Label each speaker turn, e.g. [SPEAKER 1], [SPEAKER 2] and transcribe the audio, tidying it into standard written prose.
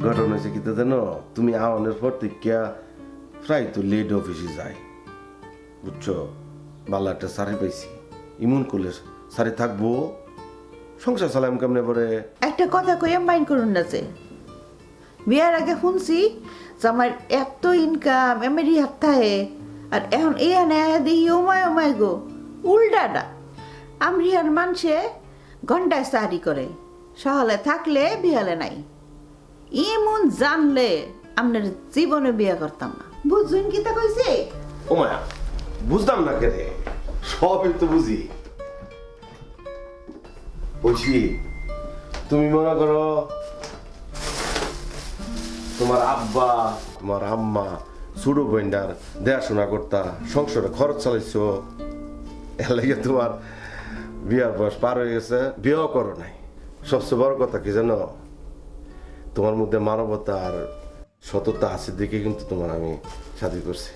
[SPEAKER 1] ঘটনা হয়েছে কি জানো, তুমি আওয়ানোর পর থেকে প্রায় তো লেট অফিসে যাই, বুঝছো? ভালো একটা সারি পাইছি, ইমন করলে সারি থাকবো, সংসার চালাম কেমনে পরে।
[SPEAKER 2] একটা কথা কইয়া মাইন্ড করুন না যে বিয়ার আগে শুনছি যে আমার এত ইনকাম এমেরি হাত থাকে, আর এখন এই আনে দেখি ওমায় গো উল্টাটা। আমরিহার মানুষে ঘন্টায় চাকরি করে, সহলে থাকলে বিহালে নাই। ইমন জানলে আপনার জীবনে বিয়ে করতাম না। বুঝুন কি তা কইছে?
[SPEAKER 1] ও মায়া, বুঝতাম না কে রে, সবই তো বুঝি। বলছি তুমি মনে করো তোমার আব্বা তোমার আম্মা ছোট বোনটার দেখাশোনা করতা, সংসারে খরচ চালাইছো, এর লাগে তোমার বিয়ার বয়স পার হয়ে গেছে, বিয়েও করো নাই। সবচেয়ে বড় কথা কি জানো, তোমার মধ্যে মানবতা আর সততা আছে দেখে কিন্তু তোমার আমি শাদী করছি।